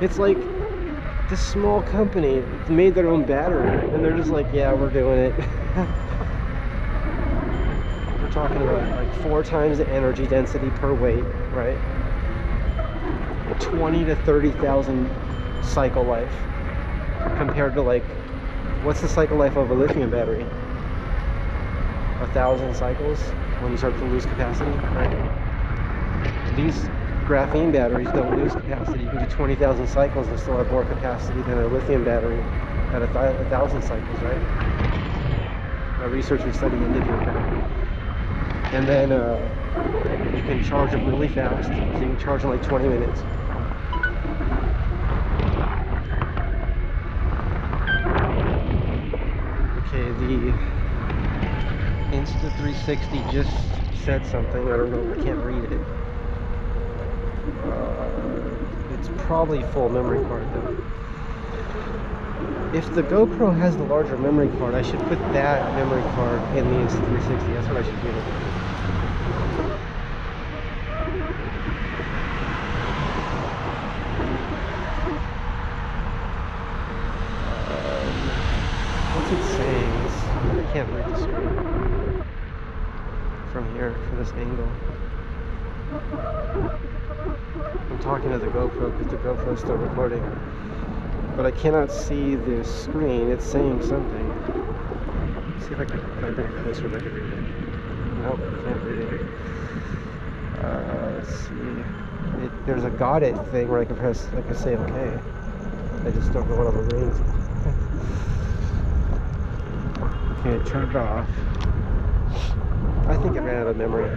It's like this small company made their own battery, and they're just like, yeah, we're doing it. We're talking about like 4 times the energy density per weight, right? 20 to 30,000 cycle life compared to, like, what's the cycle life of a lithium battery? 1,000 cycles when you start to lose capacity, right? These graphene batteries don't lose capacity. You can do 20,000 cycles and still have more capacity than a lithium battery at 1,000 cycles, right? A researcher study indicated that. And then you can charge them really fast, so you can charge in like 20 minutes. Okay, the Insta360 just said something. I don't know, I can't read it. It's probably full memory card though. If the GoPro has the larger memory card, I should put that memory card in the Insta360. That's what I should do. What's it saying? I can't read the screen from here, from this angle. I'm talking to the GoPro because the GoPro is still recording, but I cannot see the screen. It's saying something. Let's see if I bring it closer, if I can read it. Nope, can't read it. Let's see. There's a got it thing where I can say okay. I just don't know what other means. Okay, it turned off. I think it ran out of memory,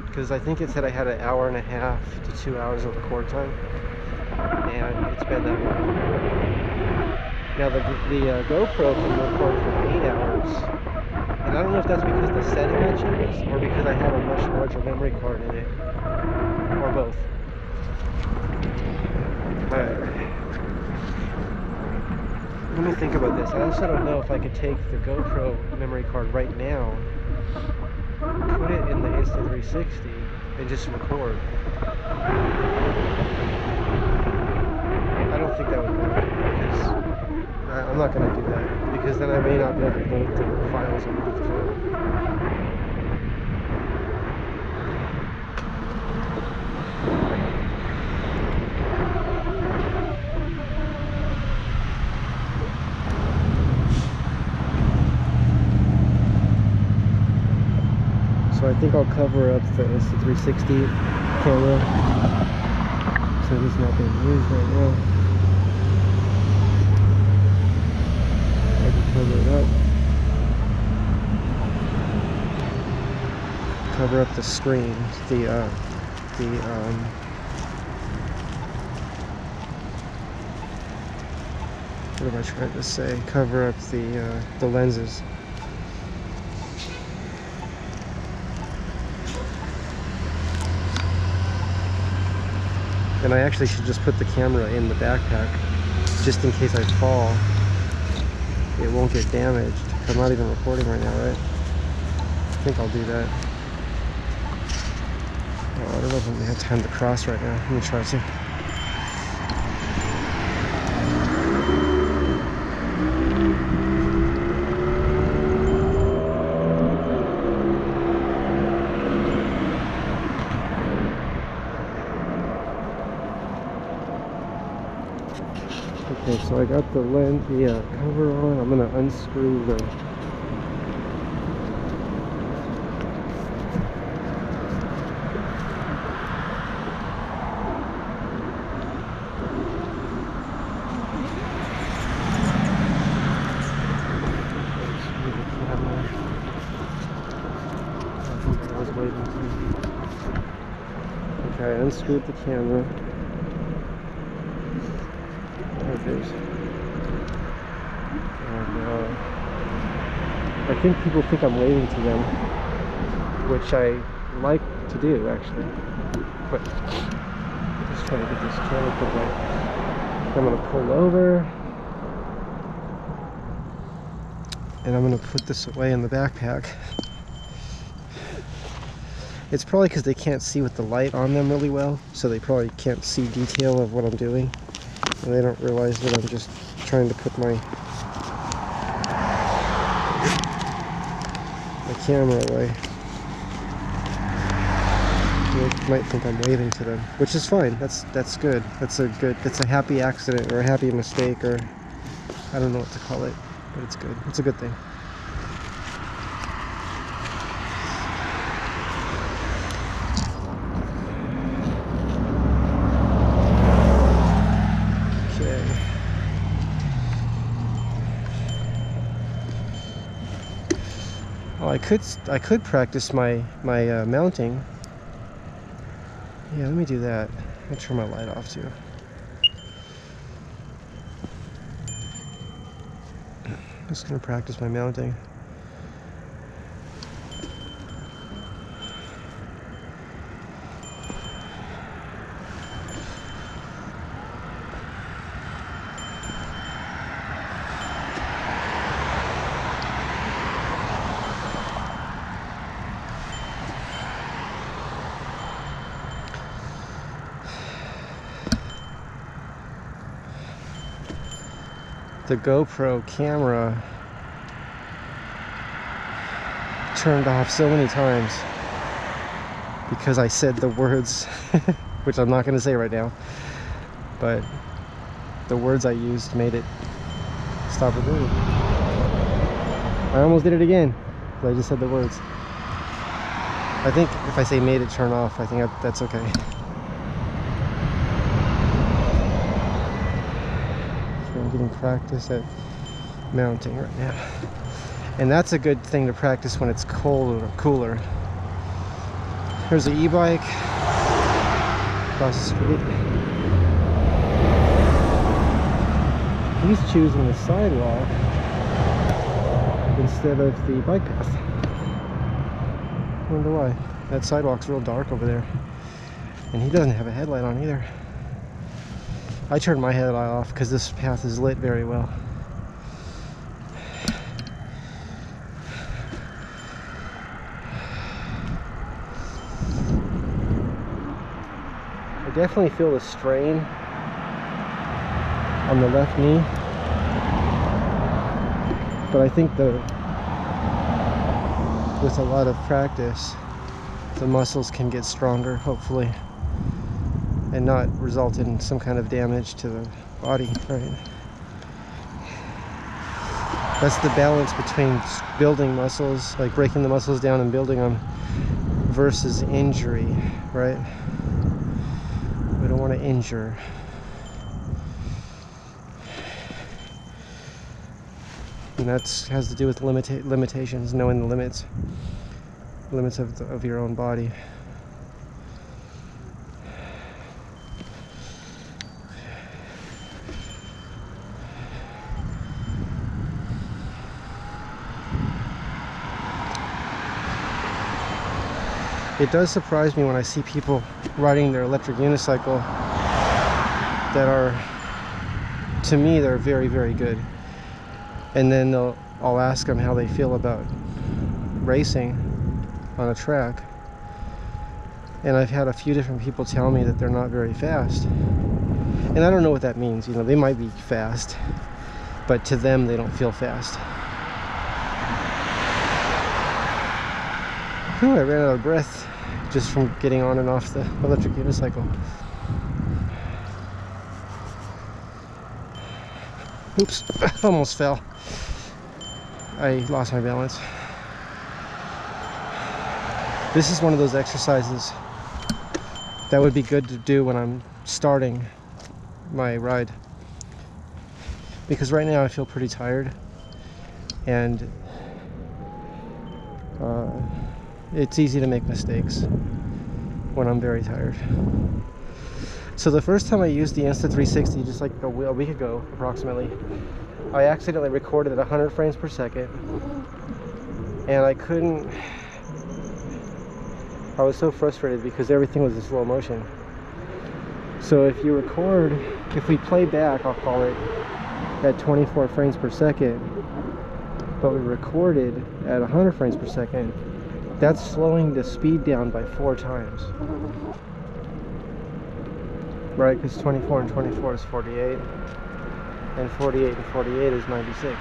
because I think it said I had 1.5 hours to 2 hours of record time, and it's been that long. Now the GoPro can record for 8 hours, and I don't know if that's because the setting I chose, or because I have a much larger memory card in it, or both. Let me think about this. I also don't know if I could take the GoPro memory card right now, put it in the Insta360, and just record. I don't think that would work, because I'm not going to do that, because then I may not be able to load the files underneath the phone. So I think I'll cover up the Insta360 camera, so it's not being used right now. I can cover it up. Cover up the screen, what am I trying to say? Cover up the lenses. And I actually should just put the camera in the backpack, just in case I fall. It won't get damaged. I'm not even recording right now, right? I think I'll do that. Oh, I don't know if I'm gonna have time to cross right now. Let me try to. Okay, so I got the cover on. I'm gonna unscrew the camera. I was waiting to. Okay, I unscrewed the camera. And I think people think I'm waving to them, which I like to do actually, but just trying to get this camera put away. I'm going to pull over and I'm going to put this away in the backpack. It's probably because they can't see with the light on them really well, so they probably can't see detail of what I'm doing. And they don't realize that I'm just trying to put my camera away. They might think I'm waving to them, which is fine. That's good. That's a happy accident or a happy mistake, or I don't know what to call it, but it's good. It's a good thing. Well, I could practice my mounting. Yeah, let me do that. Let me turn my light off too. I'm just gonna practice my mounting. The GoPro camera turned off so many times because I said the words, which I'm not going to say right now, but the words I used made it stop recording. I almost did it again because I just said the words. I think if I say made it turn off, I think that's okay. I'm getting practice at mounting right now, and that's a good thing to practice when it's cold or cooler. Here's an e-bike across the street. He's choosing the sidewalk instead of the bike path. I wonder why. That sidewalk's real dark over there, and he doesn't have a headlight on either. I turned my headlight off because this path is lit very well. I definitely feel the strain on the left knee, but I think with a lot of practice, the muscles can get stronger, hopefully, and not result in some kind of damage to the body, right? That's the balance between building muscles, like breaking the muscles down and building them, versus injury, right? We don't want to injure. And that has to do with limitations, knowing the limits of your own body. It does surprise me when I see people riding their electric unicycle that are, to me, they're very, very good. And then I'll ask them how they feel about racing on a track. And I've had a few different people tell me that they're not very fast. And I don't know what that means. You know, they might be fast, but to them, they don't feel fast. Whew, I ran out of breath just from getting on and off the electric unicycle. Oops, almost fell. I lost my balance. This is one of those exercises that would be good to do when I'm starting my ride, because right now I feel pretty tired, and it's easy to make mistakes when I'm very tired. So the first time I used the Insta360, just like a week ago approximately, I accidentally recorded at 100 frames per second, and I was so frustrated because everything was in slow motion. So if we play back, I'll call it, at 24 frames per second, but we recorded at 100 frames per second, that's slowing the speed down by 4 times. right? Because 24 and 24 is 48, and 48 and 48 is 96.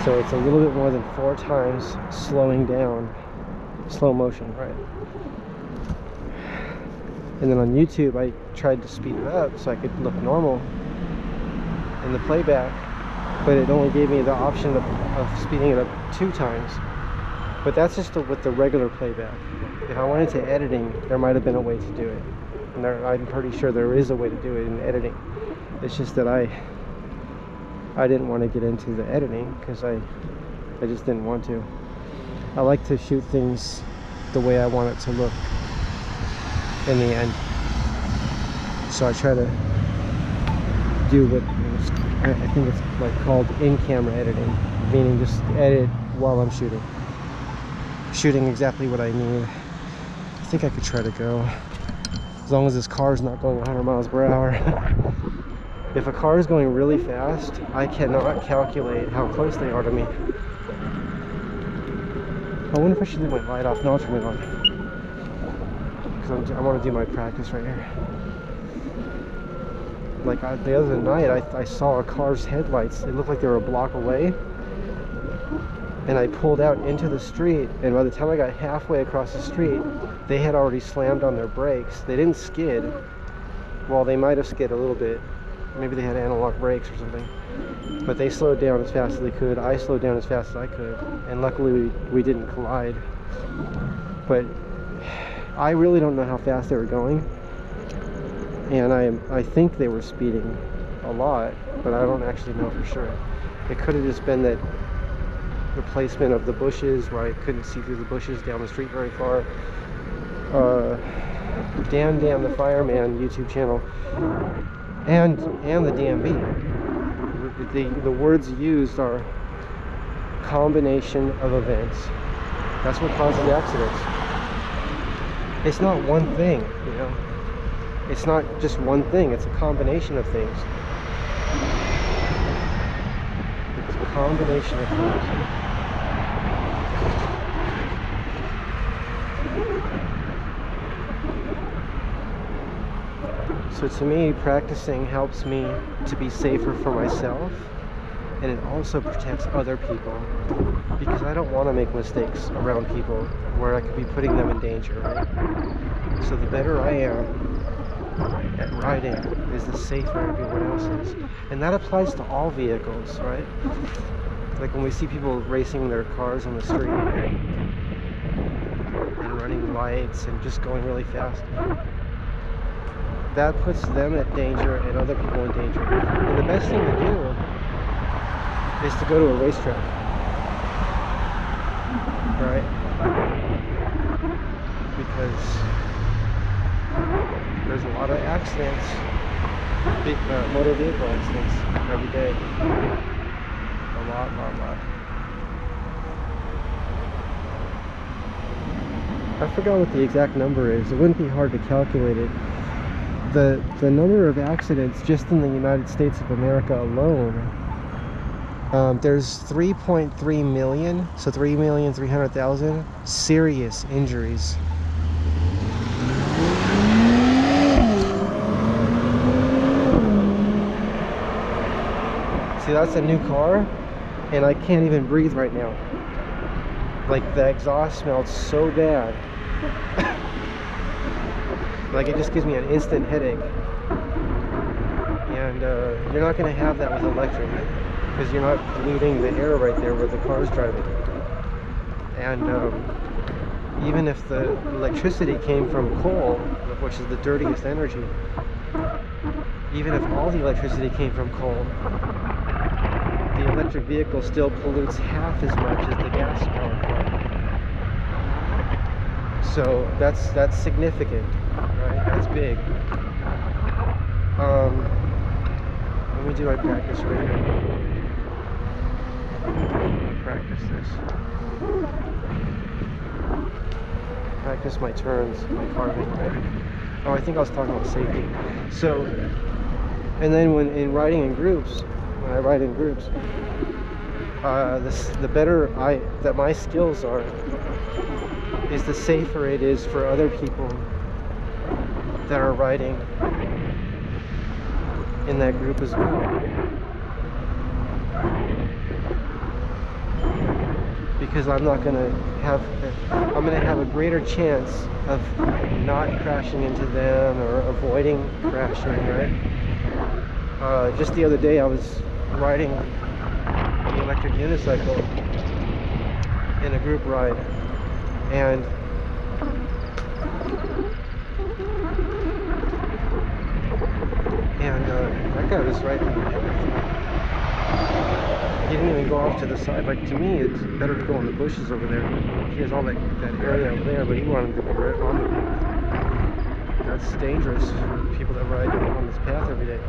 So it's a little bit more than 4 times slowing down, slow motion, right? And then on YouTube, I tried to speed it up so I could look normal in the playback, but it only gave me the option of speeding it up 2 times. But that's just with the regular playback. If I went into editing, there might have been a way to do it. And I'm pretty sure there is a way to do it in editing. It's just that I didn't want to get into the editing because I just didn't want to. I like to shoot things the way I want it to look in the end. So I try to do what I think it's like called in-camera editing, meaning just edit while I'm shooting exactly what I need. I think I could try to go, as long as this car is not going 100 miles per hour. If a car is going really fast, I cannot calculate how close they are to me. I wonder if I should leave my light off. No, I'll turn it on, because I want to do my practice right here. Like the other night, I saw a car's headlights. It looked like they were a block away. And I pulled out into the street, and by the time I got halfway across the street, they had already slammed on their brakes. They didn't skid. Well, they might have skid a little bit. Maybe they had analog brakes or something. But they slowed down as fast as they could. I slowed down as fast as I could. And luckily, we didn't collide. But I really don't know how fast they were going. And I think they were speeding a lot, but I don't actually know for sure. It could have just been that the placement of the bushes where I couldn't see through the bushes down the street very far. Damn the Fireman YouTube channel and the DMV. The words used are combination of events. That's what causes accidents. It's not one thing, you know. It's not just one thing, it's a combination of things. It's a combination of things. So to me, practicing helps me to be safer for myself, and it also protects other people, because I don't want to make mistakes around people where I could be putting them in danger, right? So the better I am at riding is the safer everyone else is. And that applies to all vehicles, right? Like when we see people racing their cars on the street and running lights and just going really fast, that puts them at danger and other people in danger. And the best thing to do is to go to a racetrack, right? Because there's a lot of accidents, motor vehicle accidents every day. A lot. I forgot what the exact number is. It wouldn't be hard to calculate it. The number of accidents just in the United States of America alone, there's 3.3 million, so 3,300,000 serious injuries. See, that's a new car, and I can't even breathe right now. Like, the exhaust smelled so bad. Like, it just gives me an instant headache. And you're not going to have that with electric, because you're not polluting the air right there where the car's driving. And even if the electricity came from coal, which is the dirtiest energy, even if all the electricity came from coal, the electric vehicle still pollutes half as much as the gas-powered car. So that's significant, right? That's big. Let me do my practice right here. Practice this. Practice my turns, my carving, right? Oh, I think I was talking about safety. So, and then when riding in groups, when I ride in groups, the better that my skills are, is the safer it is for other people that are riding in that group as well. Because I'm gonna have a greater chance of not crashing into them or avoiding crashing, right? Just the other day I was riding the electric unicycle in a group ride, and that guy was right in the path. He didn't even go off to the side. Like, to me, it's better to go in the bushes over there. He has all that area over there, but he wanted to be right on the path. That's dangerous for people that ride on this path every day.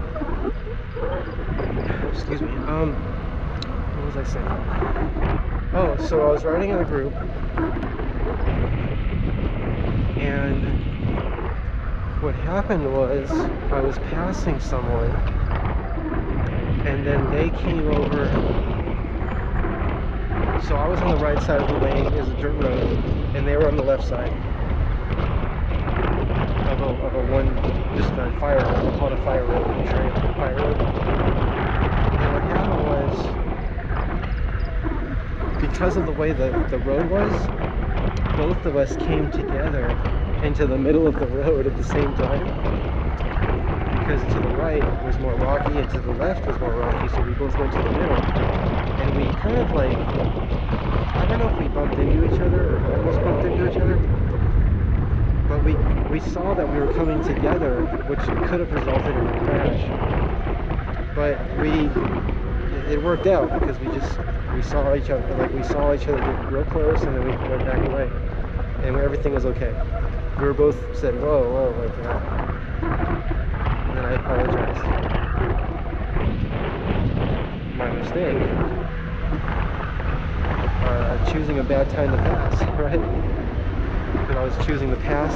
Excuse me. What was I saying? Oh, so I was riding in a group, and what happened was I was passing someone, and then they came over. So I was on the right side of the lane, it was a dirt road, and they were on the left side of a fire road. We'll call it a fire road, fire road. And what happened was, because of the way the road was, both of us came together into the middle of the road at the same time. Because to the right was more rocky and to the left was more rocky, so we both went to the middle. And we kind of like, I don't know if we bumped into each other or almost bumped into each other, but we saw that we were coming together, which could have resulted in a crash. But it worked out because we saw each other, get real close, and then we went back away. And everything was okay. We were both said, whoa, like that. And then I apologized. My mistake. Choosing a bad time to pass, right? Because I was choosing to pass